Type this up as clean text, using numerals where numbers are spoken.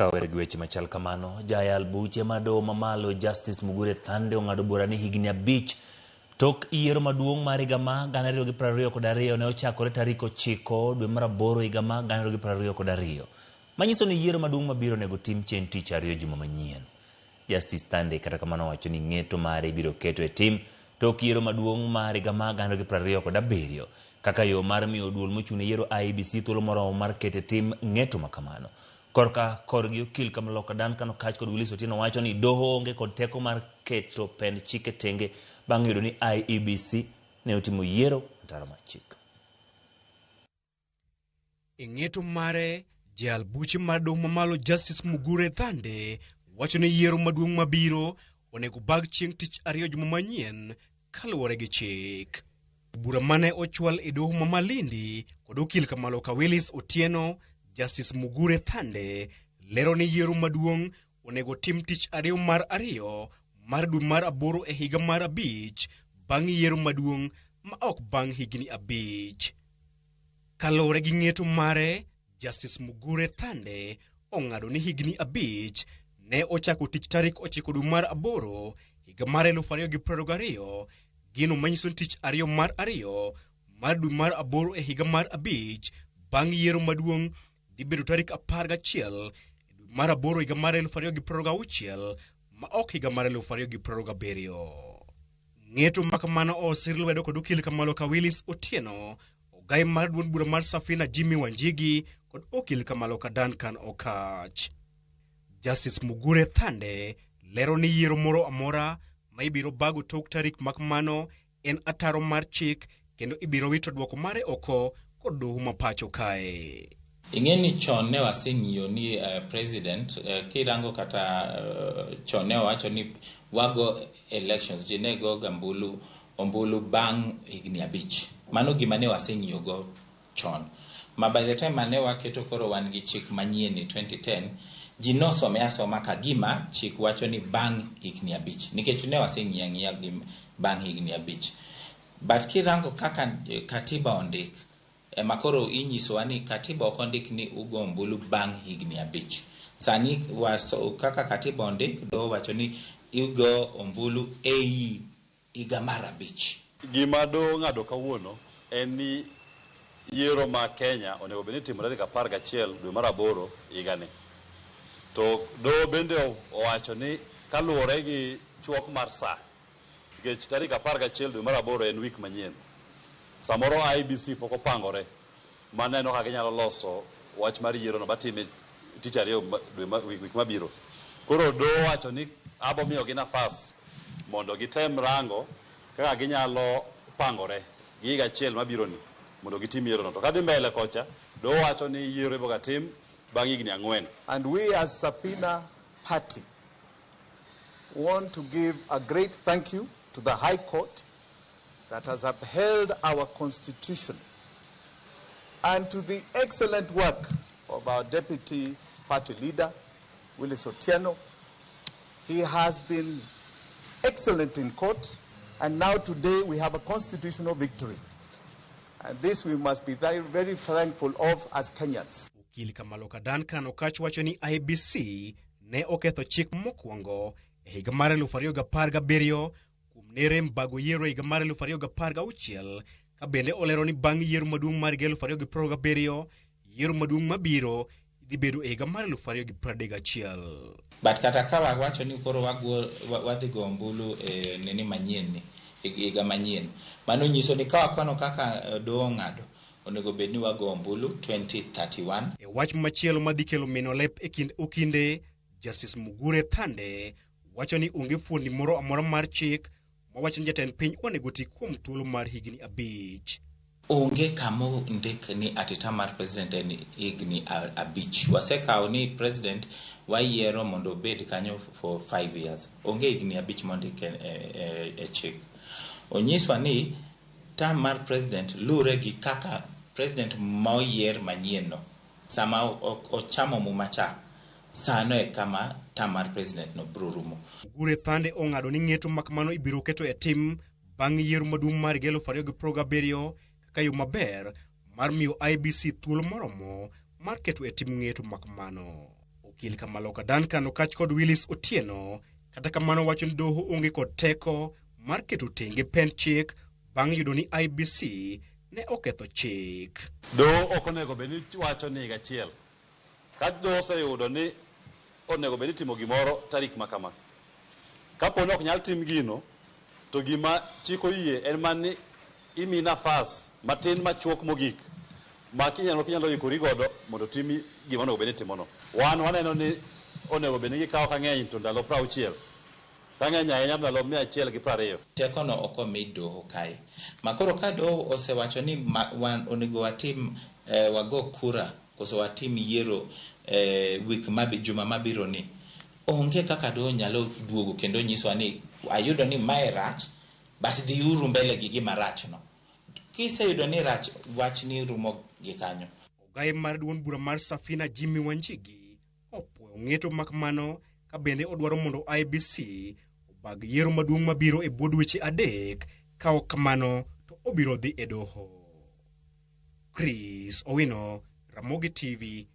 Kawere gi weche machal kamano, jayal buche mado mamalo Justice Mugure Thande ong'ado bura ni higni 5 tok yiero maduong' mar higa ma 2022 ne ochakore tarik 9 dwe mar 8 higa ma 2022. Manyiso ni yiero maduong' mabiro nego tim chieng' tich ariyo juma manyien. Justice Thande kata kamano wacho ni ng'eto mare ibiro keto e tim tok yiero maduong' mar higa ma 2027 kaka yo mar miyo duol mochune yiero IEBC thuolo moromo mar kete tim ng'eto makamano. Korgi okil Kamaloka Duncan Okatch kod Willis Otieno wacho ni doho onge kod teko mar keto pend chike tenge bang' yudo ni IEBC ne otimo yiero ataro mar chik. Ng'eto mare jal buche mar doho mamalo Justice Mugure Thande wacho ni yiero maduong' mabiro onego bag chieng' tich ariyo juma manyien kaluwore gi chik. Bura mane ochwal e doho ma Malindi kod okil Kamaloka Willis Otieno, Justice Mugure Thande lero ni yiero maduong' onego tim tich ariyo mar dwe mar 8 e higa mar 5 bang' yiero maduong' ma ok bang' higni 5. Kalore gi ng'eto mare, Justice Mugure Thande ong'ado ni higni 5 ne ochako tich tarik 9 dwe mar 8 higa mar 2022, gino manyiso tich ariyo mar dwe mar 8 e higa mar 5 bang' yiero maduong' dhi bedo tarik 11 dwe mar 8 higa mar 2026 ma ok higa mar 2027. Ng'eto makamano osir lwedo kod okil Kamaloka Willis Otieno, ogai mar duond bura mar Safina Jimmy Wanjigi kod okil Kamaloka Duncan Okatch. Justice Mugure Thande lero ni yiero moro amora ma ibiro bago tok tarik makamano en ataro mar chik kendo ibiro wito dwoko mare oko kod doho ma pacho kae. Ingeni chon ne waseng'iyo ni president kirango kata chon ne wacho ni wago elections jinego ombulu bang' higni 5. Mano gima ne waseng'iyo go chon. Ma by the time mane waketo koro wan gi chik manyien ni 2010, ji nosome asoma ka gima chik wacho ni bang' higni 5 nikech ne waseng'iyo gi bang' higni 5. But kirango kaka katiba ondik makoro inyiso ni katiba ok ondik ni ugo ombulu bang' higni 5. Sani kaka katiba ondik do wacho ni ugo ombulu ei higa mar 5. Gima do ng'ado kawuono en ni yiero ma Kenya onego bed ni timore tarik 11 dwe mar 8 higani. To do bende owacho ni kaluwore gi chuok mar saa, nikech tarik 11 dwe mar 8 en wik manyien. Samoro IEBC pok opangore maneno ka ginyalo loso wach mar yiero no batime tich ariyo wik mabiro. Koro do wacho ni abo miyo gi nafas mondo gitem rango kaka ginyalo pangore gi higa achiel mabiro ni mondo gitim yiero no. To kadhi mbele kocha do wacho ni yiero iboga tim bang' higni 4. And we as Safina Party want to give a great thank you to the High Court that has upheld our constitution and to the excellent work of our deputy party leader, Willis Otieno. He has been excellent in court, and now today we have a constitutional victory. And this we must be very, very thankful of as Kenyans. Okil Kamaloka Duncan Okatch wacho ni IEBC ne oketho chik mokwongo e higa mar 2017 kuom nere mbago yiero higa mar 2016, ka bende olero ni bang' yiero maduong' mar 2027 yiero maduong' mabiro dhi bedo e higa mar 2031. But kata ka wacho ni koro wadhi go ombulu nini manyien ni higa manyien, mano nyiso ni ka wakwano kaka doho ng'ado onego bed ni wago ombulu 2031. E wach machielo madhi kelo mino lep e kind okinde, Justice Mugure Thande wacho ni onge fuondi moro amora mar chik mawacho ni jatend piny onego ti kuom thuolo mar higni 5. Onge kamo ndik ni atita mar president en higni 5. Wasekawo ni president wayiero mondo bed kanyo for 5 years. Onge higni 5 mondik e chik. Onyiswa ni term mar president lure gi kaka president moyier manyien no sama ochamo mumacha sano e kama term mar president no biro rumo. Mugure Thande ong'ado ni ng'eto makamano ibiro keto e tim bang' yiero maduong' mar 2027 kaka yo maber mar miyo IEBC thuolo moromo mar keto e tim ng'eto makamano. Okil Kamaloka Duncan okach kod Willis Otieno kata kamano wacho ni doho onge kod teko mar keto tenge pen chik bang' yudo ni IBC ne oketho chik. Doho ok onego bed ni wacho ni gachiel. Ka doho oseyudo ni onego bed ni timo gimoro tarik makama. Kapo ni ok nyal tim gino, to gima chik oyie en mani imi nafas matin machuok mogik ma kinyalo ikori godo mondo timi gima onego bed ni timono. Waneno ni onego bed ni gikawo kang'eny to ndalo 60 kang'eny ahinya ndalo 120. Tekono ok omi doho kae. Makoro ka doho osewacho ni wan onego watim wago kura koso watim yiero juma mabiro ni, onge kaka doho nyalo duogo kendo nyiswa ni ayudo ni mae rach but dhi uru mbele gi gima rach no. Kiseyudo ni rach, wach ni rumo gi kanyo. Ogai mar duond bura mar Safina Jimmy Wanjigi opuoyo ng'eto makmano ka bende odwaro mondo IBC obag yiero maduong' mabiro e bwo dweche 3 ka ok kamano to obiro dhi e doho. Chris Owino, Ramogi TV.